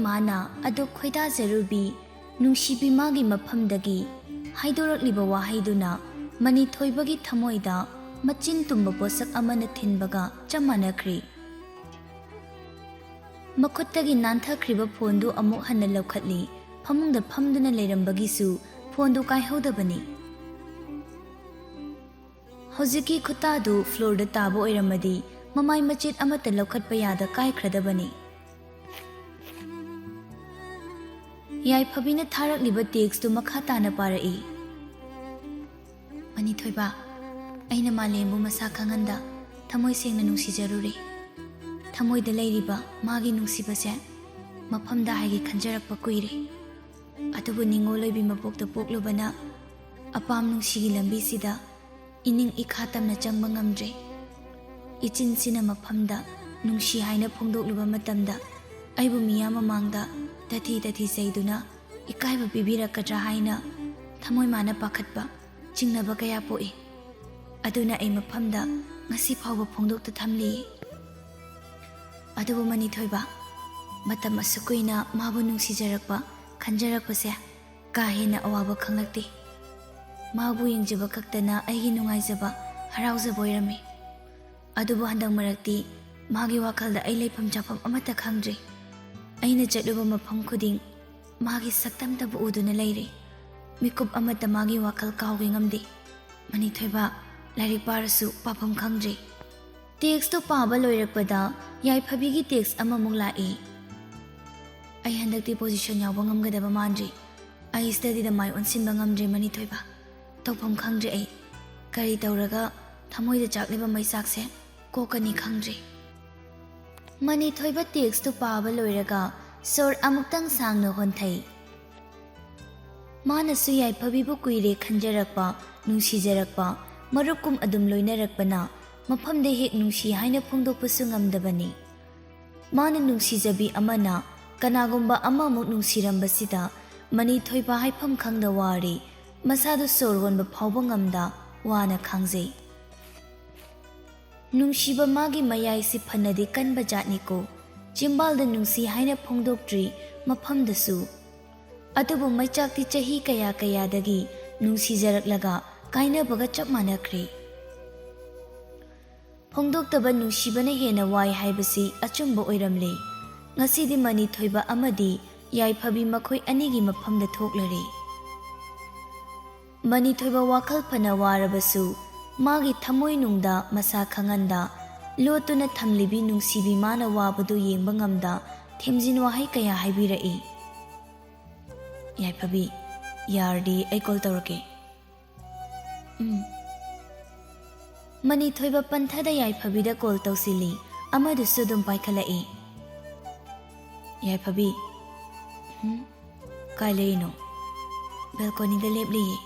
ꯃꯥꯅ ꯑꯗꯨꯛ ꯈꯣꯏꯗꯥꯖꯔꯨꯕꯤ ꯅꯨꯡꯁꯤꯕꯤ ꯃꯥꯒꯤ ꯃꯐꯝꯗꯒꯤ ꯍꯥꯏꯗꯣꯔꯛꯂꯤꯕ ꯋꯥꯍꯩꯗꯨꯅ ꯃꯅꯤꯊꯣꯏꯕꯒꯤ ꯊꯃꯣꯏꯗ ꯃꯆꯤꯟ ꯇꯨꯝꯕ ꯄꯣꯠꯁꯛ ꯑꯃꯅ ꯊꯤꯟꯕꯒ ꯆꯞ ꯃꯥꯟꯅꯈ꯭ꯔꯤ꯫ ꯃꯈꯨꯠꯇꯒꯤ ꯅꯥꯟꯊꯈ꯭ꯔꯤꯕ ꯐꯣꯟꯗꯨ ꯑꯃꯨꯛ ꯍꯟꯅ ꯂꯧꯈꯠꯂꯤ꯫ ꯐꯃꯨꯡꯗ ꯐꯝꯗꯨꯅ ꯂꯩꯔꯝꯕꯒꯤꯁꯨ ꯐꯣꯟꯗꯨ ꯀꯥꯏꯍꯧꯗꯕꯅꯤ꯫ ꯍꯧꯖꯤꯛꯀꯤ ꯈꯨꯠꯇꯥꯗꯨ ꯐ꯭ꯂꯣꯔꯗ ꯇꯥꯕ ꯑꯣꯏꯔꯝꯃꯗꯤ ꯃꯃꯥꯏ ꯃꯆꯦꯠ ꯑꯃꯠꯇ ꯂꯧꯈꯠꯄ ꯌꯥꯗ ꯀꯥꯏꯈ꯭ꯔꯗꯕꯅꯤ꯫ ꯌꯥꯏꯐꯕꯤꯅ ꯊꯥꯔꯛꯂꯤꯕ ꯇꯦꯛꯁꯇꯨ ꯃꯈꯥ ꯇꯥꯅ ꯄꯥꯔꯛꯏ꯫ ꯃꯅꯤꯊꯣꯏꯕ, ꯑꯩꯅ ꯃꯥꯂꯦꯝꯕꯨ ꯃꯁꯥ ꯈꯪꯍꯟꯗ ꯊꯃꯣꯏ ꯁꯦꯡꯅ ꯅꯨꯡꯁꯤꯖꯔꯨꯔꯦ꯫ ꯊꯃꯣꯏꯗ ꯂꯩꯔꯤꯕ ꯃꯥꯒꯤ ꯅꯨꯡꯁꯤꯕꯁꯦ ꯃꯐꯝꯗ ꯍꯥꯏꯒꯦ ꯈꯟꯖꯔꯛꯄ ꯀꯨꯏꯔꯦ꯫ ꯑꯗꯨꯕꯨ ꯅꯤꯡꯉꯣꯜ ꯑꯣꯏꯕꯤ ꯃꯄꯣꯛꯇ ꯄꯣꯛꯂꯨꯕꯅ ꯑꯄꯥꯝ ꯅꯨꯡꯁꯤꯒꯤ ꯂꯝꯕꯤꯁꯤꯗ ꯏꯅꯤꯡ ꯏꯈꯥ ꯇꯝꯅ ꯆꯪꯕ ꯉꯝꯗ꯭ꯔꯦ꯫ ꯏꯆꯤꯟꯁꯤꯅ ꯃꯐꯝꯗ ꯅꯨꯡꯁꯤ ꯍꯥꯏꯅ ꯐꯣꯡꯗꯣꯛꯂꯨꯕ ꯃꯇꯝꯗ ꯑꯩꯕꯨ ꯃꯤꯌꯥꯝ ꯃꯃꯥꯡꯗ ꯇꯊꯤ ꯆꯩꯗꯨꯅ ꯏꯀꯥꯏꯕ ꯄꯤꯕꯤꯔꯛꯀꯗ꯭ꯔꯥ ꯍꯥꯏꯅ ꯊꯃꯣꯏ ꯃꯥꯅ ꯄꯥꯈꯠꯄ, ꯆꯤꯡꯅꯕ ꯀꯌꯥ ꯄꯣꯛꯏ꯫ ꯑꯗꯨꯅ ꯑꯩ ꯃꯐꯝꯗ ꯉꯁꯤ ꯐꯥꯎꯕ ꯐꯣꯡꯗꯣꯛꯇ ꯊꯝꯂꯤ꯫ ꯑꯗꯨꯕꯨ ꯃꯅꯤꯊꯣꯏꯕ, ꯃꯇꯝ ꯑꯁꯨꯛ ꯀꯨꯏꯅ ꯃꯥꯕꯨ ꯅꯨꯡꯁꯤꯖꯔꯛꯄ, ꯈꯟꯖꯔꯛꯄꯁꯦ ꯀꯥ ꯍꯦꯟꯅ ꯑꯋꯥꯕ ꯈꯪꯂꯛꯇꯦ꯫ ꯃꯥꯕꯨ ꯌꯦꯡꯖꯕ ꯈꯛꯇꯅ ꯑꯩꯒꯤ ꯅꯨꯡꯉꯥꯏꯖꯕ, ꯍꯔꯥꯎꯖꯕ ꯑꯣꯏꯔꯝꯃꯤ꯫ ꯑꯗꯨꯕꯨ ꯍꯟꯗꯛ ꯃꯔꯛꯇꯤ ꯃꯥꯒꯤ ꯋꯥꯈꯜꯗ ꯑꯩ ꯂꯩꯐꯝ ꯆꯥꯐꯝ ꯑꯃꯠꯇ ꯈꯪꯗ꯭ꯔꯦ꯫ ꯑꯩꯅ ꯆꯠꯂꯨꯕ ꯃꯐꯝ ꯈꯨꯗꯤꯡ ꯃꯥꯒꯤ ꯁꯛꯇꯝꯇꯕꯨ ꯎꯗꯨꯅ ꯂꯩꯔꯦ꯫ ꯃꯤꯀꯨꯞ ꯑꯃꯠꯇ ꯃꯥꯒꯤ ꯋꯥꯈꯜ ꯀꯥꯎꯒꯦ ꯉꯝꯗꯦ꯫ ꯃꯅꯤꯊꯣꯏꯕ, ꯂꯥꯏꯔꯤꯛ ꯄꯥꯔꯁꯨ ꯄꯥꯐꯝ ꯈꯪꯗ꯭ꯔꯦ꯫ ꯇꯦꯛꯁꯇꯨ ꯄꯥꯕ ꯂꯣꯏꯔꯛꯄꯗ ꯌꯥꯏꯐꯕꯤꯒꯤ ꯇꯦꯛꯁ ꯑꯃꯃꯨꯛ ꯂꯥꯛꯏ꯫ ꯑꯩ ꯍꯟꯗꯛꯇꯤ ꯄꯣꯖꯤꯁꯟ ꯌꯥꯎꯕ ꯉꯝꯒꯗꯕ ꯃꯥꯟꯗ꯭ꯔꯤ꯫ ꯑꯩ ꯁ꯭ꯇꯗꯤꯗ ꯃꯥꯏ ꯑꯣꯟꯁꯤꯟꯕ ꯉꯝꯗ꯭ꯔꯦ ꯃꯅꯤꯊꯣꯏꯕ꯫ ꯇꯧꯐꯝ ꯈꯪꯗ꯭ꯔꯦ ꯑꯩ꯫ ꯀꯔꯤ ꯇꯧꯔꯒ ꯊꯃꯣꯏꯗ ꯆꯥꯛꯂꯤꯕ ꯃꯩꯆꯥꯛꯁꯦ ꯀꯣꯛꯀꯅꯤ ꯈꯪꯗ꯭ꯔꯦ꯫ ꯃꯅꯤꯊꯣꯏꯕ ꯇꯦꯛꯁꯇꯨ ꯄꯥꯕ ꯂꯣꯏꯔꯒ ꯁꯣꯔ ꯑꯃꯨꯛꯇꯪ ꯁꯥꯡꯅ ꯍꯣꯟꯊꯩ꯫ ꯃꯥꯅꯁꯨ ꯌꯥꯏꯐꯕꯤꯕꯨ ꯀꯨꯏꯔꯦ ꯈꯟꯖꯔꯛꯄ, ꯅꯨꯡꯁꯤꯖꯔꯛꯄ, ꯃꯔꯨꯞꯀꯨꯝ ꯑꯗꯨꯝ ꯂꯣꯏꯅꯔꯛꯄꯅ ꯃꯐꯝꯗ ꯍꯦꯛ ꯅꯨꯡꯁꯤ ꯍꯥꯏꯅ ꯐꯣꯡꯗꯣꯛꯄꯁꯨ ꯉꯝꯗꯕꯅꯤ꯫ ꯃꯥꯅ ꯅꯨꯡꯁꯤꯖꯕꯤ ꯑꯃꯅ ꯀꯅꯥꯒꯨꯝꯕ ꯑꯃꯃꯨꯛ ꯅꯨꯡꯁꯤꯔꯝꯕꯁꯤꯗ ꯃꯅꯤꯊꯣꯏꯕ ꯍꯥꯏꯐꯝ ꯈꯪꯗ ꯋꯥꯔꯦ꯫ ꯃꯁꯥꯗꯨ ꯁꯣꯔ ꯍꯣꯟꯕ ꯐꯥꯎꯕ ꯉꯝꯗ ꯋꯥꯅ ꯈꯥꯡꯖꯩ꯫ ꯅꯨꯡꯁꯤꯕ ꯃꯥꯒꯤ ꯃꯌꯥꯏꯁꯤ ꯐꯅꯗꯤ ꯀꯟꯕ ꯖꯥꯠꯅꯤꯀꯣ꯫ ꯆꯤꯝꯕꯥꯜꯗ ꯅꯨꯡꯁꯤ ꯍꯥꯏꯅ ꯐꯣꯡꯗꯣꯛꯇ꯭ꯔꯤ ꯃꯐꯝꯗꯁꯨ꯫ ꯑꯗꯨꯕꯨ ꯃꯩꯆꯥꯛꯇꯤ ꯆꯍꯤ ꯀꯌꯥꯗꯒꯤ ꯅꯨꯡꯁꯤꯖꯔꯛꯂꯒ ꯀꯥꯏꯅꯕꯒ ꯆꯞ ꯃꯥꯟꯅꯈ꯭ꯔꯦ꯫ ꯐꯣꯡꯗꯣꯛꯇꯕ ꯅꯨꯡꯁꯤꯕꯅ ꯍꯦꯟꯅ ꯋꯥꯏ ꯍꯥꯏꯕꯁꯤ ꯑꯆꯨꯝꯕ ꯑꯣꯏꯔꯝꯂꯦ꯫ ꯉꯁꯤꯗꯤ ꯃꯅꯤꯊꯣꯏꯕ ꯑꯃꯗꯤ ꯌꯥꯏꯐꯕꯤ ꯃꯈꯣꯏ ꯑꯅꯤꯒꯤ ꯃꯐꯝꯗ ꯊꯣꯛꯂꯔꯦ꯫ ꯃꯅꯤꯊꯣꯏꯕ ꯋꯥꯈꯜ ꯐꯅ ꯋꯥꯔꯕꯁꯨ ꯃꯥꯒꯤ ꯊꯃꯣꯏꯅꯨꯡꯗ ꯃꯁꯥ ꯈꯪꯍꯟꯗ ꯂꯣꯠꯇꯨꯅ ꯊꯝꯂꯤꯕꯤ ꯅꯨꯡꯁꯤꯕꯤ ꯃꯥꯅ ꯋꯥꯕꯗꯨ ꯌꯦꯡꯕ ꯉꯝꯗ ꯊꯦꯝꯖꯤꯟ ꯋꯥꯍꯩ ꯀꯌꯥ ꯍꯥꯏꯕꯤꯔꯛꯏ꯫ ꯌꯥꯏꯐꯕꯤ, ꯌꯥꯔꯗꯤ ꯑꯩ ꯀꯣꯜ ꯇꯧꯔꯛꯀꯦ꯫ ꯃꯅꯤꯊꯣꯏꯕ ꯄꯟꯊꯗ ꯌꯥꯏꯐꯕꯤꯗ ꯀꯣꯜ ꯇꯧꯁꯤꯜꯂꯤ꯫ ꯑꯃꯗꯨꯁꯨ ꯑꯗꯨꯝ ꯄꯥꯏꯈꯠꯂꯛꯏ꯫ ꯌꯥꯏꯐꯕꯤ, ꯀꯥꯏ ꯂꯩꯔꯤꯅꯣ? ꯕꯦꯜꯀꯣꯅꯤꯗ ꯂꯦꯞꯂꯤꯌꯦ꯫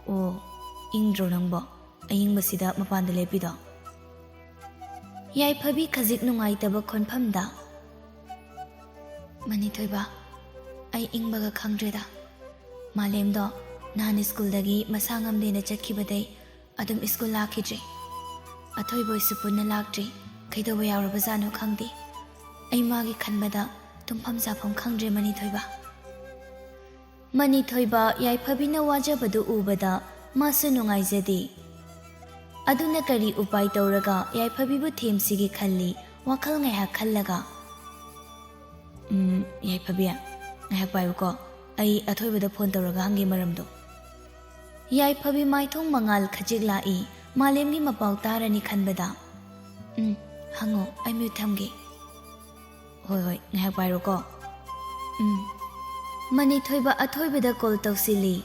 ꯑꯣ, ꯏꯪꯗ꯭ꯔꯣ ꯅꯪꯕꯣ ꯑꯌꯤꯡꯕꯁꯤꯗ ꯃꯄꯥꯟꯗ ꯂꯦꯞꯄꯤꯗꯣ? ꯌꯥꯏꯐꯕꯤ ꯈꯖꯤꯛ ꯅꯨꯡꯉꯥꯏꯇꯕ ꯈꯣꯟꯐꯝꯗ, ꯃꯅꯤꯊꯣꯏꯕ, ꯑꯩ ꯏꯪꯕꯒ ꯈꯪꯗ꯭ꯔꯦꯗ꯫ ꯃꯥꯂꯦꯝꯗꯣ ꯅꯍꯥꯟ ꯁ꯭ꯀꯨꯜꯗꯒꯤ ꯃꯁꯥ ꯉꯝꯗꯦꯅ ꯆꯠꯈꯤꯕꯗꯩ ꯑꯗꯨꯝ ꯁ꯭ꯀꯨꯜ ꯂꯥꯛꯈꯤꯗ꯭ꯔꯦ꯫ ꯑꯊꯣꯏꯕꯣꯏꯁꯨ ꯄꯨꯟꯅ ꯂꯥꯛꯇ꯭ꯔꯤ꯫ ꯀꯩꯗꯧꯕ ꯌꯥꯎꯔꯕꯖꯥꯠꯅꯣ ꯈꯪꯗꯦ꯫ ꯑꯩ ꯃꯥꯒꯤ ꯈꯟꯕꯗ ꯇꯨꯝꯐꯝ ꯆꯥꯐꯝ ꯈꯪꯗ꯭ꯔꯦ ꯃꯅꯤꯊꯣꯏꯕ꯫ ꯃꯅꯤꯊꯣꯏꯕ ꯌꯥꯏꯐꯕꯤꯅ ꯋꯥꯖꯕꯗꯨ ꯎꯕꯗ ꯃꯥꯁꯨ ꯅꯨꯡꯉꯥꯏꯖꯗꯦ꯫ ꯑꯗꯨꯅ ꯀꯔꯤ ꯎꯄꯥꯏ ꯇꯧꯔꯒ ꯌꯥꯏꯐꯕꯤꯕꯨ ꯊꯦꯝꯁꯤꯒꯦ ꯈꯜꯂꯤ꯫ ꯋꯥꯈꯜ ꯉꯥꯏꯍꯥꯛ ꯈꯜꯂꯒ, ꯌꯥꯏꯐꯕꯤ, ꯉꯥꯏꯍꯥꯛ ꯄꯥꯏꯌꯨꯀꯣ꯫ ꯑꯩ ꯑꯊꯣꯏꯕꯗ ꯐꯣꯟ ꯇꯧꯔꯒ ꯍꯪꯒꯦ ꯃꯔꯝꯗꯣ꯫ ꯌꯥꯏꯐꯕꯤ ꯃꯥꯏꯊꯣꯡ ꯃꯉꯥꯜ ꯈꯖꯤꯛ ꯂꯥꯛꯏ꯫ ꯃꯥꯂꯦꯝꯒꯤ ꯃꯄꯥꯎ ꯇꯥꯔꯅꯤ ꯈꯟꯕꯗ, ꯍꯪꯉꯣ, ꯑꯩ ꯃ꯭ꯌꯨꯠ ꯊꯝꯒꯦ꯫ ꯍꯣꯏ, ꯉꯥꯏꯍꯥꯛ ꯄꯥꯏꯔꯣꯀꯣ꯫ ꯃꯅꯤꯊꯣꯏꯕ ꯑꯊꯣꯏꯕꯗ ꯀꯣꯜ ꯇꯧꯁꯤꯜꯂꯤ꯫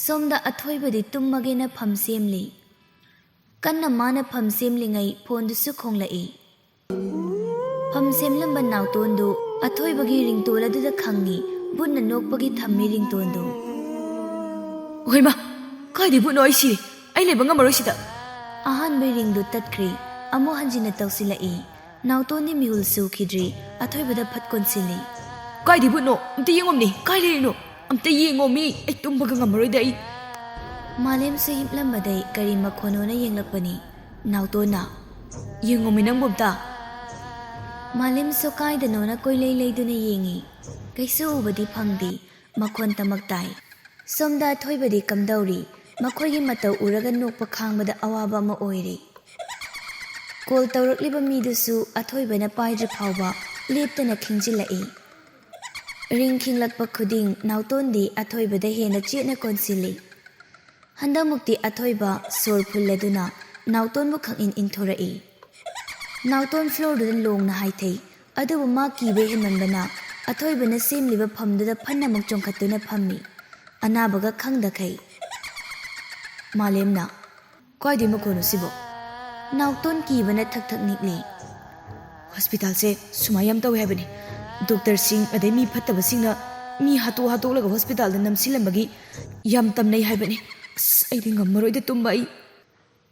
ꯁꯣꯝꯗ ꯑꯊꯣꯏꯕꯗꯤ ꯇꯨꯝꯃꯒꯦꯅ ꯐꯝ ꯁꯦꯝꯂꯤ꯫ ꯀꯟꯅ ꯃꯥꯅ ꯐꯝ ꯁꯦꯝꯂꯤꯉꯩ ꯐꯣꯟꯗꯨꯁꯨ ꯈꯣꯡꯂꯛꯏ꯫ ꯐꯝ ꯁꯦꯝꯂꯝꯕ ꯅꯥꯎꯇꯣꯟꯗꯨ ꯑꯊꯣꯏꯕꯒꯤ ꯔꯤꯡꯇꯣꯟ ꯑꯗꯨꯗ ꯈꯪꯉꯤ꯫ ꯕꯨꯠꯅ ꯅꯣꯛꯄꯒꯤ ꯊꯝꯃꯤ ꯔꯤꯡꯇꯣꯟꯗꯨ꯫ ꯍꯣꯏꯃ, ꯀꯥꯏꯗꯩ ꯕꯨꯠꯅꯣ? ꯑꯩ ꯁꯤꯔꯦ꯫ ꯑꯩ ꯂꯩꯕ ꯉꯝꯃꯔꯣꯏ ꯁꯤꯗ꯫ ꯑꯍꯥꯟꯕ ꯔꯤꯡꯗꯨ ꯇꯠꯈ꯭ꯔꯤ꯫ ꯑꯃꯨꯛ ꯍꯟꯖꯤꯟꯅ ꯇꯧꯁꯤꯜꯂꯛꯏ꯫ ꯅꯥꯎꯇꯣꯟꯗꯤ ꯃꯤꯍꯨꯜ ꯁꯨꯈꯤꯗ꯭ꯔꯤ꯫ ꯑꯊꯣꯏꯕꯗ ꯐꯠ ꯀꯣꯟꯁꯤꯜꯂꯤ꯫ ꯀꯥꯏꯗꯩ ꯕꯨꯠꯅꯣ? ꯑꯝꯇ ꯌꯦꯡꯉꯣꯝꯅꯤ꯫ ꯀꯥꯏ ꯂꯩꯔꯤꯅꯣ? ꯑꯝꯇ ꯌꯦꯡꯉꯣꯝꯃꯤ꯫ ꯑꯩ ꯇꯨꯝꯕꯒ ꯉꯝꯃꯔꯣꯏꯗ ꯑꯩ꯫ Malemsu himlambadai kari makhonona yenglakpani. Nautona. Yengumi nangbomta. Malemsu kaidanona koilei leiduna yengi. Kaisu ubadi phangdi. Makhon tamaktai. Somda thoibadi kamdauri. Makhoigi matau uraga nokpa khangbada awaba ama oiri. Kol taurakliba midusu athoibana paidri phawba leptana khingjilai. Ring khinglakpa khuding nautondi athoibada hena chetna konsili. Handamukti athoiba sor phulladuna nautonbu khangin inthorai. Nauton floor dudan longna haithei adubu ma kibe hemanbana athoibana semliba phamduda phanamuk chongkhatuna phammi. Anabaga khangdakai. Malemna. Kwaidi makhono sibo. Nauton kibana thak thak nikli. Hospital se sumayam tawe habani. Doctor sing adai mi phattaba singna mi hato laga hospital da namsilambagi yam tamnai habani. Aidi ngammaroi da tumba ai.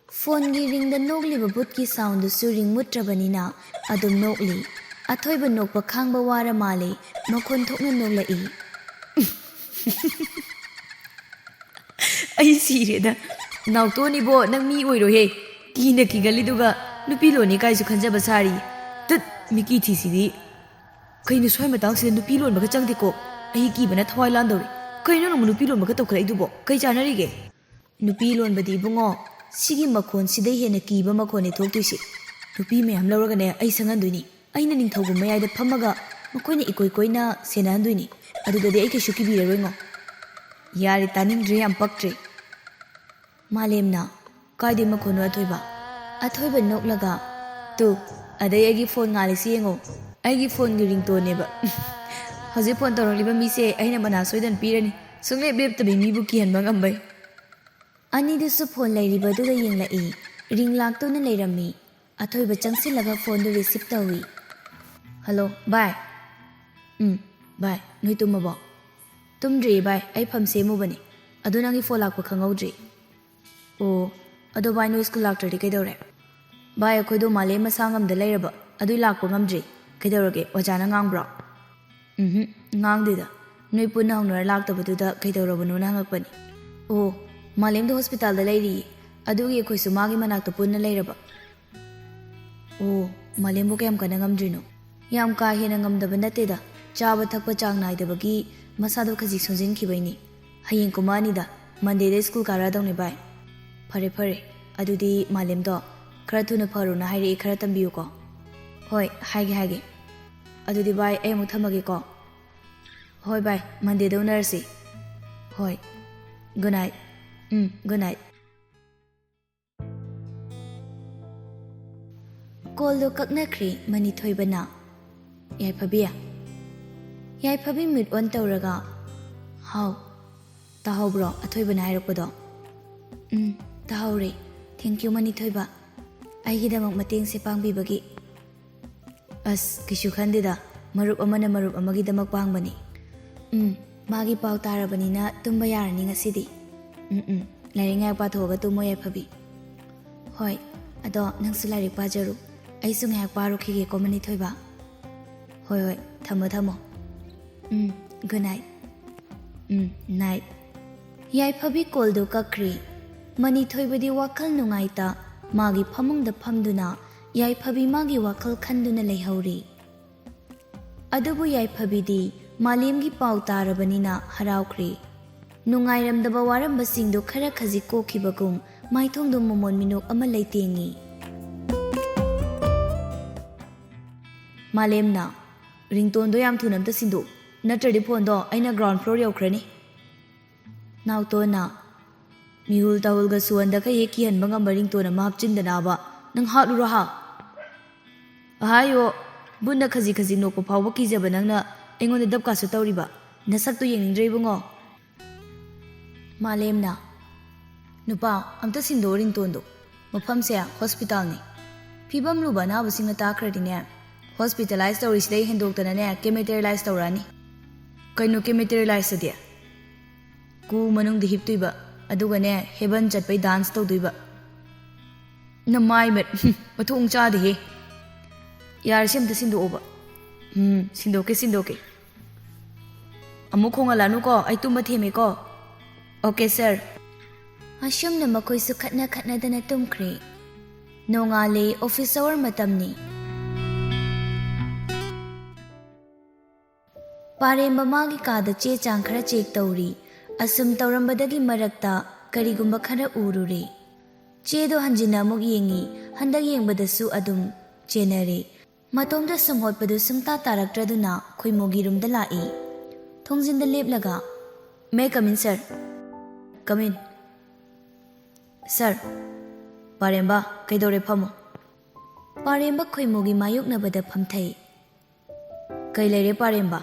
Phone gi ring da nogliba but ki sound su ring mutrabanina adum nokli. Athoiba nokpa khangba wara male makhon thokna noklai. Ai sireda. Nautoni bo nang mi oiro he. Kina kigaliduga nupi loni kaisu khanjaba sari. Tut miki thisidi. Kaino swai matang sida nupi lon baga changdiko. Ai kibana thawai landori. Kaino nang nupi lon baga tokra idubo. Kai chanarige. Nupi lon badi bungo. Sigi makhon sidai hena kiba makhone thoktuisi. Nupi mayam lauraga ne ai sanganduini. Aina ningthaugu mayai da phamaga makoina ikoi koina senahanduini. Adudadi ai kaishu kibiraroingo. Yari taningdre yam paktre. Malemna. Kaidi makhono athoiba. Athoiba noklaga. Tu adai agi phone ngalisi yengo. Agi phone gi ringtone neba. Hoje phone toroliba mi se aina bana soidan pirani. Sungle beb tabi mi bu kihanba ngambai. Ani dusu phone lairiba duga yenglai. Ring laktuna leirammi. Athoiba changsilaga phone du receive tawi. Hello, bye. Bye. Noi tumabo. Tumdri bye. Ai pham semu bani. Adu nangi phone lakpa khangaudri. Oh, ado bai no school lactradi kaidore. Bai akoido malem masangam da lairaba. Adu lakpa ngamdri. Kaidorage wajana ngangbro. Ngangdida. Noi punna hongnara laktabaduda kaidorabano na hangakpani. Oh, malem do hospital da lairi. Adugi akoisu magi manakta punna lairaba. Oh, malem bo kayam kana ngamdrino. Yam ka hena ngamdaba nateda. Chaba thakpa chang naidabagi masado khajik sonjin khibaini. Hayeng kumanida. Monday da school karadawne bai. Fare fare adudi malem do khara thuna faruna hairi khara tambiyu ko. Hoi haige adudi bai ai mu thamage ko. Hoi bai Monday da unarsi. Hoi good night. Good night. Call do kaknakri mani thoibana. Yai phabiya. Yai phabi mid on tawraga. How tahobro athoibana hairapado. Tahaure, thank you mani thoiba. Aigidamak mateng se pangbibagi. As kishu khandida marup amana marup amagidamak pangbani. Magi pau tarabanina tumba yarani ngasidi. Lairingai pathoga tumo yai phabi. Hoi, ado nangsu lairik pajaru. Aisu ngayak parukhige ko mani thoiba. Hoi, thamo. Good night. Night. Yai phabi koldo kakri. Mani thoibadi wakal nungaita magi phamungda phamduna yai phabi magi wakal khanduna leihauri. Adubu yai phabidi malemgi pau tarabanina haraukri. Nungairamdaba warambasingdo khara khaji kokhibagum maithongdo momon minok ama leitengi. Malemna ringtone do yam thunamta sindu natradi phone do aina ground floor yaukhrani. Nautona Mihul tahulga suanda ka yeki hanba ngambaring to na mahapchindana ba nang hatlura ha. Ahayo bunda khaji nokpa phawba kijaba nangna aingonda dabka su tawriba nasakto yengningdrei bungo. Malemna Nupa amta sindo ringtone do mafam se hospital ni. Phibam luba na busingna takhradi ne hospitalized tawrisidai hendoktana ne chemotherapy tawrani. Kaino chemotherapy sadia. Ku manung di hiptuiba adugane heaven chatpai dance tawduiba. Namai met mathung chadi he. Yar semta sindo oba. Sindoke. Amuk khonga lanu ko ai tumba theme ko. Okay sir. ꯑꯁꯨꯝꯅ ꯃꯈꯣꯏꯁꯨ ꯈꯠꯅꯗꯅ ꯇꯨꯝꯈ꯭ꯔꯦ. ꯅꯣꯡꯉꯥꯜꯂꯦ, office ꯑꯋꯥꯔ ꯃꯇꯝꯅꯤ. ꯄꯥꯔꯦꯝꯕ ꯃꯥꯒꯤ ꯀꯥꯗ ꯆꯦ ꯆꯥꯡ ꯈꯔ check ꯇꯧꯔꯤ. ꯑꯁꯨꯝ ꯇꯧꯔꯝꯕꯗꯒꯤ ꯃꯔꯛꯇ ꯀꯔꯤꯒꯨꯝꯕ ꯈꯔ ꯎꯔꯨꯔꯦ. ꯆꯦꯗꯣ ꯍꯟꯖꯤꯟꯅ ꯑꯃꯨꯛ ꯌꯦꯡꯉꯤ. ꯍꯟꯗꯛ ꯌꯦꯡꯕꯗꯁꯨ ꯑꯗꯨꯝ ꯆꯦꯟꯅꯔꯦ. ꯃꯇꯣꯝꯗ ꯁꯨꯝ ꯍꯣꯠꯄꯗꯨ ꯁꯨꯡꯇꯥ ꯇꯥꯔꯛꯇ꯭ꯔꯗꯨꯅ ꯈꯣꯏꯃꯨꯒꯤ ꯔꯨꯝꯗ ꯂꯥꯛꯏ. ꯊꯣꯡꯖꯤꯟꯗ ꯂꯦꯞꯂꯒ, "ꯃꯦ ꯀꯝ ꯏꯟ ꯁꯔ." "ꯀꯝ ꯏꯟ." "ꯁꯔ." "ꯄꯥꯔꯦꯝꯕ, ꯀꯩꯗꯧꯔꯦ, ꯐꯝꯃꯣ." ꯄꯥꯔꯦꯝꯕ ꯈꯣꯏꯃꯨꯒꯤ ꯃꯥꯌꯣꯛꯅꯕꯗ ꯐꯝꯊꯩ. "ꯀꯩ ꯂꯩꯔꯦ ꯄꯥꯔꯦꯝꯕ?"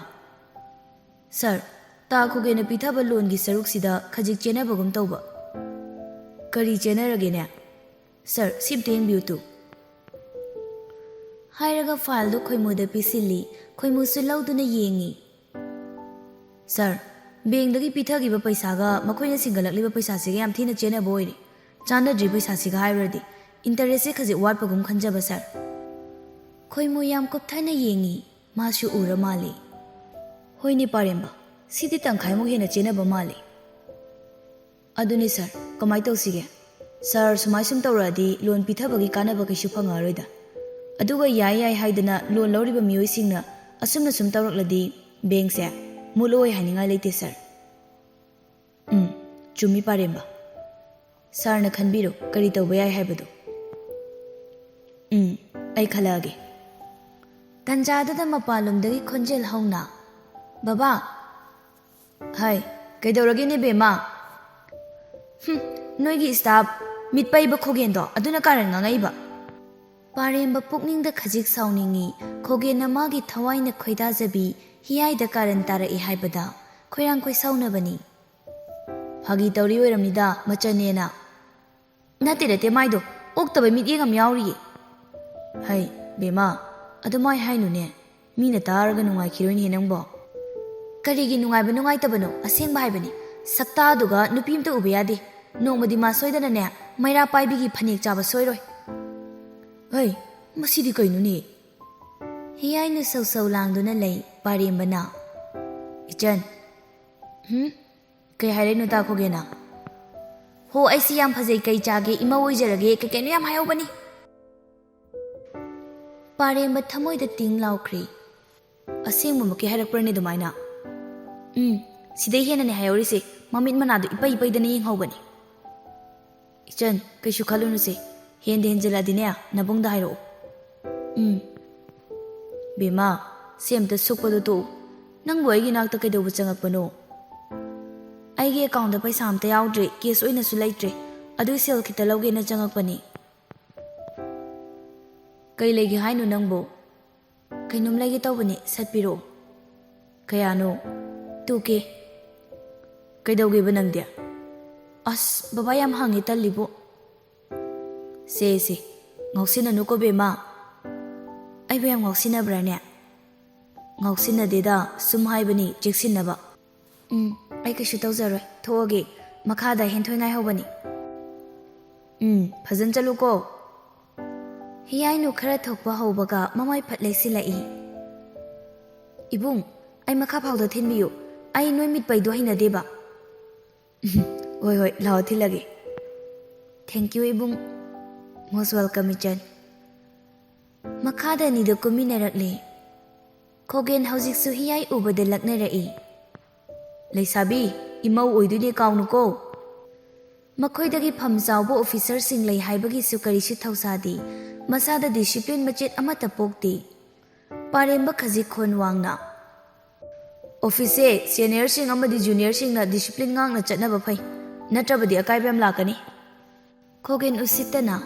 "ꯁꯔ, ꯇꯥ ꯈꯣꯒꯦꯟꯅ ꯄꯤꯊꯕ ꯂꯣꯟꯒꯤ ꯁꯔꯨꯛꯁꯤꯗ ꯈꯖꯤꯛ ꯆꯦꯟꯅꯕꯒꯨꯝ ꯇꯧꯕ." "ꯀꯔꯤ ꯆꯦꯟꯅꯔꯒꯦꯅꯦ?" "ꯁꯔ, ꯁꯤ ꯑꯝꯇ ꯌꯦꯡꯕꯤꯌꯨ ꯇꯨ." ꯍꯥꯏꯔꯒ ꯐꯥꯏꯜꯗꯨ ꯈꯣꯏꯃꯨꯗ ꯄꯤꯁꯤꯜꯂꯤ. ꯈꯣꯏꯃꯨꯁꯨ ꯂꯧꯗꯨꯅ ꯌꯦꯡꯉꯤ. "ꯁꯔ, ꯕꯦꯡꯗꯒꯤ ꯄꯤꯊꯈꯤꯕ ꯄꯩꯁꯥꯒ ꯃꯈꯣꯏꯅ ꯁꯤꯡꯒꯠꯂꯛꯂꯤꯕ ꯄꯩꯁꯥꯁꯤꯒ ꯌꯥꯝ ꯊꯤꯅ ꯆꯦꯟꯅꯕ ꯑꯣꯏꯔꯦ. ꯆꯥꯟꯅꯗ꯭ꯔꯤ ꯄꯩꯁꯥꯁꯤꯒ ꯍꯥꯏꯔꯨꯔꯗꯤ. ꯏꯟꯇꯔꯦꯁꯁꯦ ꯈꯖꯤꯛ ꯋꯥꯠꯄꯒꯨꯝ ꯈꯟꯖꯕ, ꯁꯔ." ꯈꯣꯏꯃꯨ ꯌꯥꯝ ꯀꯨꯞꯊꯅ ꯌꯦꯡꯉꯤ. ꯃꯥꯁꯨ ꯎꯔ ꯃꯥꯜꯂꯤ. "ꯍꯣꯏꯅꯦ ꯄꯥꯔꯦꯝꯕ, ꯁꯤꯗꯤ ꯇꯪꯈꯥꯏꯃꯨꯛ ꯍꯦꯟꯅ ꯆꯦꯟꯅꯕ ꯃꯥꯜꯂꯤ." "ꯑꯗꯨꯅꯤ ꯁꯔ, ꯀꯃꯥꯏꯅ ꯇꯧꯁꯤꯒꯦ? ꯁꯔ, ꯁꯨꯃꯥꯏ ꯁꯨꯝ ꯇꯧꯔꯛꯑꯗꯤ ꯂꯣꯟ ꯄꯤꯊꯕꯒꯤ ꯀꯥꯟꯅꯕ ꯀꯩꯁꯨ ꯐꯪꯉꯔꯣꯏꯗ. ꯑꯗꯨꯒ ꯌꯥꯏ ꯍꯥꯏꯗꯅ ꯂꯣꯟ ꯂꯧꯔꯤꯕ ꯃꯤꯑꯣꯏꯁꯤꯡꯅ ꯑꯁꯨꯝꯅ ꯁꯨꯝ ꯇꯧꯔꯛꯂꯗꯤ ꯕꯦꯡꯁꯦ ꯃꯨꯠꯂꯣꯏ ꯍꯥꯏꯅꯤꯡꯉꯥꯏ ꯂꯩꯇꯦ, ꯁꯔ." "ꯆꯨꯝꯃꯤ ꯄꯥꯔꯦꯝꯕ. ꯁꯥꯔꯅ ꯈꯟꯕꯤꯔꯣ ꯀꯔꯤ ꯇꯧꯕ ꯌꯥꯏ ꯍꯥꯏꯕꯗꯨ." "ꯑꯩ ꯈꯜꯂꯛꯑꯒꯦ." ꯇꯟꯖꯥꯗꯨꯗ ꯃꯄꯥꯟꯂꯣꯝꯗꯒꯤ ꯈꯣꯟꯖꯦꯜ ꯍꯧꯅ, "ꯕꯕꯥ." "ꯍꯥꯏ, ꯀꯩꯗꯧꯔꯒꯦꯅꯦ ꯕꯦꯝꯃ?" "ꯅꯣꯏꯒꯤ ꯏꯁꯇꯥꯞ ꯃꯤꯠ ꯄꯩꯕ ꯈꯣꯒꯦꯟꯗꯣ ꯑꯗꯨꯅ ꯀꯥꯔꯟ ꯉꯥꯡꯉꯛꯏꯕ." ꯄꯥꯔꯦꯝꯕ ꯄꯨꯛꯅꯤꯡꯗ ꯈꯖꯤꯛ ꯁꯥꯎꯅꯤꯡꯉꯤ. ꯈꯣꯒꯦꯟꯅ ꯃꯥꯒꯤ ꯊꯋꯥꯏꯅ ꯈꯣꯏꯗꯥꯖꯕꯤ ꯍꯤꯌꯥꯏꯗ ꯀꯥꯔꯟ ꯇꯥꯔꯛꯏ ꯍꯥꯏꯕꯗ ꯈꯣꯏꯔꯥꯡ ꯈꯣꯏꯁꯥꯎꯅꯕꯅꯤ. "ꯐꯥꯒꯤ ꯇꯧꯔꯤ ꯑꯣꯏꯔꯝꯅꯤꯗ, ꯃꯆꯟꯅꯦꯅ." ꯅꯠꯇꯦ, ꯃꯥꯏꯗꯣ ꯑꯣꯛꯇꯕ ꯃꯤꯠꯌꯦꯡ ꯑꯃ ꯌꯥꯎꯔꯤꯌꯦ." "ꯍꯩ ꯕꯦꯝꯃ, ꯑꯗꯨꯃꯥꯏ ꯍꯥꯏꯅꯨꯅꯦ. ꯃꯤꯅ ꯇꯥꯔꯒ ꯅꯨꯡꯉꯥꯏꯈꯤꯔꯣꯏꯅꯦ ꯅꯪꯕꯣ." "ꯀꯔꯤꯒꯤ ꯅꯨꯡꯉꯥꯏꯕ ꯅꯨꯡꯉꯥꯏꯇꯕꯅꯣ? ꯑꯁꯦꯡꯕ ꯍꯥꯏꯕꯅꯤ. ꯁꯛꯇꯥꯗꯨꯒ ꯅꯨꯄꯤ ꯑꯃꯇ ꯎꯕ ꯌꯥꯗꯦ. ꯅꯣꯡꯃꯗꯤ ꯃꯥ ꯁꯣꯏꯗꯅꯅꯦ ꯃꯩꯔꯥ ꯄꯥꯏꯕꯤꯒꯤ ꯐꯅꯦꯛ ꯆꯥꯕ ꯁꯣꯏꯔꯣꯏ." "ꯍꯩ, ꯃꯁꯤꯗꯤ ꯀꯩꯅꯣꯅꯦ?" ꯍꯤꯌꯥꯏꯅ ꯁꯧ ꯂꯥꯡꯗꯨꯅ ꯂꯩ. ꯄꯥꯔꯦꯝꯕꯅ, "ꯏꯆꯟ." "ꯀꯩ ꯍꯥꯏꯔꯛꯏꯅꯣ ꯇꯥ ꯈꯣꯒꯦꯟꯅ?" "ꯍꯣ, ꯑꯩꯁꯤ ꯌꯥꯝ ꯐꯖꯩ, ꯀꯩ ꯆꯥꯒꯦ, ꯏꯃꯧ ꯑꯣꯏꯖꯔꯒꯦ, ꯀꯩꯅꯣ ꯌꯥꯝ ꯍꯥꯏꯍꯧꯕꯅꯤ." ꯄꯥꯔꯦꯝꯕ ꯊꯃꯣꯏꯗ ꯇꯤꯡ ꯂꯥꯎꯈ꯭ꯔꯦ. "ꯑꯁꯦꯡꯕꯃꯛꯀꯤ ꯍꯥꯏꯔꯛꯄ꯭ꯔꯅꯦ ꯑꯗꯨꯃꯥꯏꯅ?" "ꯁꯤꯗꯩ ꯍꯦꯟꯅꯅꯦ ꯍꯥꯏꯍꯧꯔꯤꯁꯦ. ꯃꯃꯤꯠ ꯃꯅꯥꯗꯣ ꯏꯄꯩ ꯄꯩꯗꯅ ꯌꯦꯡꯍꯧꯕꯅꯤ." "ꯏꯆꯟ, ꯀꯩꯁꯨ ꯈꯜꯂꯨꯅꯨꯁꯦ. ꯍꯦꯟꯖꯜꯂꯛꯑꯗꯤꯅꯦ ꯅꯕꯨꯡꯗ ꯍꯥꯏꯔꯛꯑꯣ." "ꯕꯦꯝꯃ, ꯁꯦ ꯑꯝꯇ ꯁꯨꯛꯄꯗꯣ ꯇꯣꯛꯎ. ꯅꯪꯕꯨ ꯑꯩꯒꯤ ꯅꯥꯛꯇ ꯀꯩꯗꯧꯕ ꯆꯪꯉꯛꯄꯅꯣ?" "ꯑꯩꯒꯤ ꯑꯦꯀꯥꯎꯟꯗ ꯄꯩꯁా ꯑꯝꯇ ꯌꯥꯎꯗ꯭ꯔꯦ, ꯀꯦꯁ ꯑꯣꯏꯅꯁꯨ ꯂꯩꯇ꯭ꯔꯦ. ꯑꯗꯨꯏ ꯁꯦꯜ ꯈꯤꯇ ꯂꯧꯒꯦꯅ ꯆꯪꯉꯛꯄꯅꯤ." "ꯀꯩ ꯂꯩꯒꯦ ꯍꯥꯏꯅꯣ ꯅꯪꯕꯨ?" "ꯀꯩꯅꯣꯝ ꯂꯩꯒꯦ ꯇꯧꯕꯅꯤ, ꯁꯠꯄꯤꯔꯛꯑꯣ." "ꯀꯌꯥꯅꯣ?" "2K." "ꯀꯩꯗꯧꯒꯦꯕ ꯅꯪꯗꯤ?" "ꯑꯁ, ꯕꯕꯥ ꯌꯥꯝ ꯍꯪꯉꯦ, ꯇꯜꯂꯤꯕꯣ." "ꯁꯦ, ꯉꯥꯎꯁꯤꯟꯅꯅꯨꯀꯣ ꯕꯦꯝꯃ." "ꯑꯩꯕꯨ ꯌꯥꯝ ꯉꯥꯎꯁꯤꯟꯅꯕ꯭ꯔꯥꯅꯦ?" "ꯉꯥꯎꯁꯤꯟꯅꯗꯦꯗ, ꯁꯨꯝ ꯍꯥꯏꯕꯅꯤ, ꯆꯦꯛꯁꯤꯟꯅꯕ." "ꯑꯩ ꯀꯩꯁꯨ ꯇꯧꯖꯔꯣꯏ, ꯊꯣꯛꯑꯒꯦ. ꯃꯈꯥꯗ ꯍꯦꯟꯊꯣꯏ ꯉꯥꯏꯍꯧꯕꯅꯤ." "ꯐꯖꯅ ꯆꯠꯂꯨꯀꯣ." ꯍꯤꯌꯥꯏꯅꯨ ꯈꯔ ꯊꯣꯛꯄ ꯍꯧꯕꯒ ꯃꯃꯥꯏ ꯐꯠ ꯂꯩꯁꯤꯜꯂꯛꯏ. "ꯏꯕꯨꯡ, ꯑꯩ ꯃꯈꯥ ꯐꯥꯎꯗ ꯊꯤꯟꯕꯤꯌꯨ. ꯑꯩ ꯅꯣꯏ ꯃꯤꯠ ꯄꯩꯗꯣ ꯍꯩꯅꯗꯦꯕ." "ꯍꯣꯏ, ꯂꯥꯛꯑꯣ ꯊꯤꯜꯂꯒꯦ." "ꯊꯦꯡꯀ꯭ꯌꯨ ꯏꯕꯨꯡ." "ꯃꯣꯁ ꯋꯦꯜꯀꯝ ꯏꯆꯟ." ꯃꯈꯥꯗ ꯑꯅꯤꯗꯨ ꯀꯨꯝꯃꯤꯟꯅꯔꯛꯂꯦ. ꯈꯣꯒꯦꯟ ꯍꯧꯖꯤꯛꯁꯨ ꯍꯤꯌꯥꯏ ꯎꯕꯗ ꯂꯛꯅꯔꯛꯏ. "ꯂꯩꯁꯥꯕꯤ, ꯏꯃꯧ ꯑꯣꯏꯗꯣꯏꯅꯦ, ꯀꯥꯎꯅꯨꯀꯣ." ꯃꯈꯣꯏꯗꯒꯤ ꯐꯝ ꯆꯥꯎꯕ ꯑꯣꯐꯤꯁꯔꯁꯤꯡ ꯂꯩ ꯍꯥꯏꯕꯒꯤꯁꯨ ꯀꯔꯤꯁꯨ ꯊꯧꯁꯥꯗꯦ. ꯃꯁꯥꯗ ꯗꯤꯁꯤꯄ꯭ꯂꯤꯟ ꯃꯆꯦꯠ ꯑꯃꯠꯇ ꯄꯣꯛꯇꯦ. ꯄꯥꯔꯦꯝꯕ ꯈꯖꯤꯛ ꯈꯣꯟ ꯋꯥꯡꯅ, "ꯑꯣꯐꯤꯁꯁꯦ ꯁꯦꯅꯤꯌꯔꯁꯤꯡ ꯑꯃꯗꯤ ꯖꯨꯅꯤꯌꯔꯁꯤꯡꯅ ꯗꯤꯁꯤꯄ꯭ꯂꯤꯟ ꯉꯥꯛꯅ ꯆꯠꯅꯕ ꯐꯩ. ꯅꯠꯇ꯭ꯔꯕꯗꯤ ꯑꯀꯥꯏꯕ ꯌꯥꯝ ꯂꯥꯛꯀꯅꯤ." ꯈꯣꯒꯦꯟ ꯎꯁꯤꯠꯇꯅ,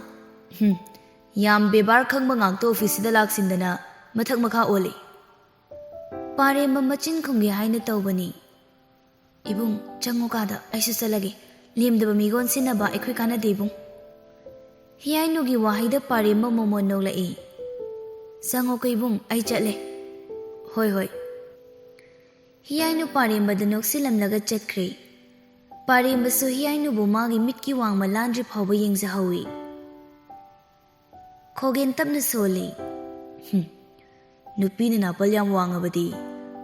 "ꯌꯥꯝ ꯕꯦꯕꯥꯔ ꯈꯪꯕ ꯉꯥꯛꯇ ꯑꯣꯐꯤꯁꯁꯤꯗ ꯂꯥꯛꯁꯤꯟꯗꯅ ꯃꯊꯛ ꯃꯈꯥ ꯑꯣꯜꯂꯤ." ꯄꯥꯔꯦꯝꯕ ꯃꯆꯤꯟ ꯈꯨꯝꯒꯦ ꯍꯥꯏꯅ ꯇꯧꯕꯅꯤ. "ꯏꯕꯨꯡ, ꯆꯪꯉꯨ ꯀꯥꯗ, ꯑꯩꯁꯨ ꯆꯠꯂꯒꯦ. ꯂꯦꯝꯗꯕ ꯃꯤꯒꯣꯟ ꯁꯤꯟꯅꯕ ꯑꯩꯈꯣꯏ ꯀꯥꯟꯅꯗꯦ ꯏꯕꯨꯡ." ꯍꯤꯌꯥꯏꯅꯨꯒꯤ ꯋꯥꯍꯩꯗ ꯄꯥꯔꯦꯝꯕ ꯃꯣꯃꯣꯟ ꯅꯣꯛꯂꯛꯏ. "ꯆꯪꯉꯣꯀꯣ ꯏꯕꯨꯡ, ꯑꯩ ꯆꯠꯂꯦ." "ꯍꯣꯏ." ꯍꯤꯌꯥꯏꯅꯨ ꯄꯥꯔꯦꯝꯕꯗ ꯅꯣꯛꯁꯤꯜꯂꯝꯂꯒ ꯆꯠꯈ꯭ꯔꯦ. ꯄꯥꯔꯦꯝꯕꯁꯨ ꯍꯤꯌꯥꯏꯅꯨꯕꯨ ꯃꯥꯒꯤ ꯃꯤꯠꯀꯤ ꯋꯥꯡꯃ ꯂꯥꯟꯗ꯭ꯔꯤ ꯐꯥꯎꯕ ꯌꯦꯡꯖꯍꯧꯏ. ꯈꯣꯒꯦꯟ ꯇꯞꯅ ꯁꯣꯜꯂꯤ. "ꯅꯨꯄꯤꯅ ꯅꯥꯄꯜ ꯌꯥꯝ ꯋꯥꯡꯉꯕꯗꯤ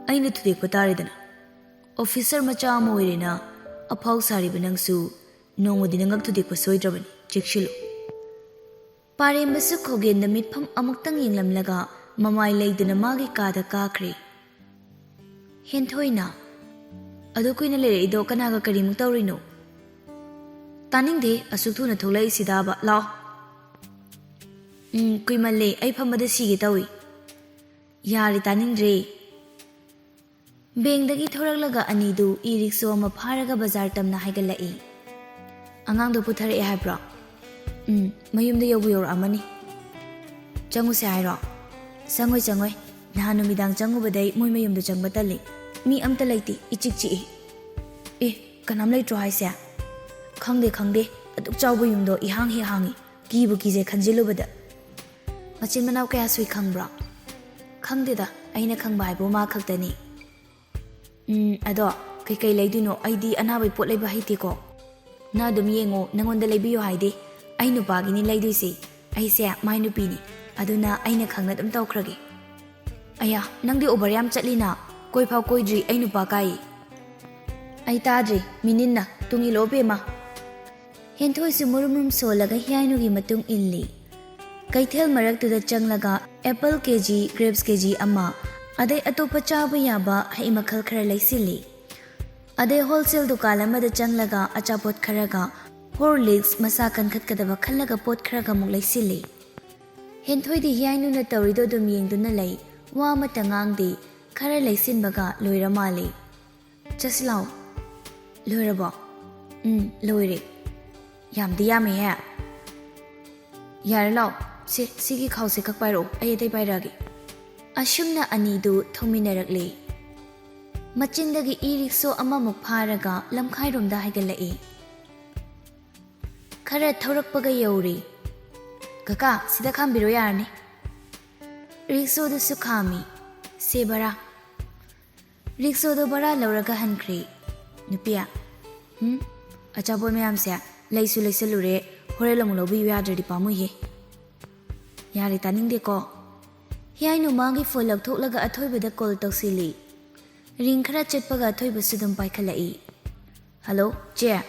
ꯑꯩꯅ ꯊꯨꯗꯦꯛꯄ ꯇꯥꯔꯦꯗꯅ. ꯑꯣꯐꯤꯁꯔ ꯃꯆꯥ ꯑꯃ ꯑꯣꯏꯔꯦꯅ ꯑꯐꯥꯎ ꯁꯥꯔꯤꯕ ꯅꯪꯁꯨ Nongmadi nangak tudikpa soidrabani chekshilu. Parembasu khogenda mitpham amuktang yenglamlaga mamai leiduna magi kada kakre. Henthoina adu kuina lereido kanaga karimuk tawrino. Taningde asuk thuna tholai sidaba lao. Kuimalle ai phamada sige tawi. Yari taningdre. Bengdagi thoraglaga anidu i-rickshaw ama pharaga bazar tamna haigalai. Angangdo puthare haibra. Mayumda yobu yoramani. Changu se hairo. Changoi. Nahan numidang changubadai moi mayumda changba tali. Mi amta laiti ichik chi. Kanam laitro haise. Khangde aduk chawbu yumdo ihang hi hangi. Kibu kize khanjilubada. Machin manaw kaya sui khangbra. Khangde da aina khangba haibo ma khaktani. Ado kai laidino aidi anabai pot laiba haitiko. Na dum yengo nangonda laibiyo haide. Ai nupagini laiduisi. Aise mai nupini. Aduna aina khangna dum tawkrage. Aya nangdi over yam chatlina. Koi phau koidri ai nupa kai. Ai tadri mininna tungi lobe ma. Henthoi su murum solaga hiainu gi matung illi. Kaithel marak tu da changlaga apple kg grapes kg amma adai atopa chaba yaba hai makhal khara laisili. Adai wholesale dukan amada changlaga achapot kharaga Horlicks masa kan khatkadaba khallaga pot kharaga muk laisili. Henthoi di hiainu na tawrido dum yengduna lai wa mata ngangdi khara laisinbaga loira mali. Chaslaw loiraba. Loire. Yamdi yame ha. Yarlaw sigi khause kakpairo ayedai bairagi. Ashumna anidu thominarakli. Machindagi i-rickshaw amamuk pharaga lamkhairomda haigalai. Khara thaurakpaga yauri. Kaka sida khambiro yarni. Rickshaw du su khami. Se bara. Rickshaw du bara lauraga hankri. Nupia. Achabo mayam se laisu laisalure hore lamu lobi yadradi pamu ye. Yari taningde ko. Hiainu magi phone lakthoklaga athoibada call tawsili. Ring khara chetpaga athoiba sudum paikhalai. Hello, che.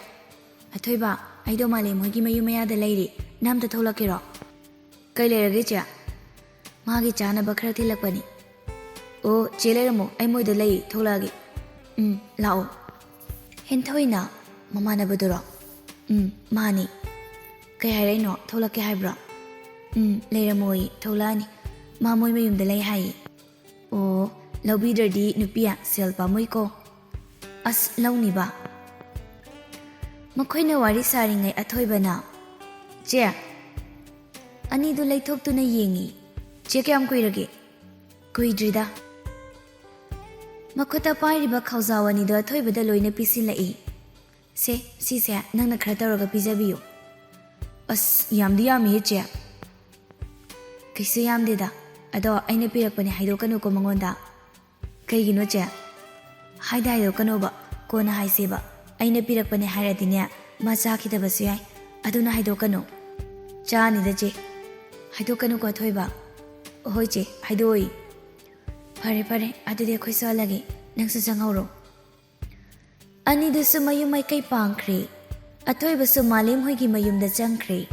Athoiba, aido male mogi mayumaya da lairi. Namta tholakiro. Kai lerage che. Magi chana bakhara thilakpani. O cheleramo ai moida lai tholagi. Lao. Henthoina mamana baduro. Mani. Kai hairaino tholake haibra. Leiramoi tholani. Mamoi mayumda lai hai. O laubidradi nupia selpa moiko. As launiba. Makhoina wari saringai athoibana. Che. Anidu laithoktuna yengi. Che kyam kuirage. Kuidrida. Makhota pairiba khawzawani da athoibada loina pisilai. Se nangna khara tawraga pijabiyo. As yamdi yami che. Kaisu yamdeda. Ado aina pirakpani haidokanu ko mangonda. Kaigino che. Haida haidokanu ba. Kona haiseba. Aina pirakpani hairadine. Ma chakhidabasu yai. Aduna haidokanu. Chani da che. Haidokanu ko athoiba. Ohoi che. Haidoi. Pare. Adudi akhoi salagi. Nangsu changauro. Ani dusu mayum mai kai pangkri. Athoibasu malim hoigi mayumda changkri.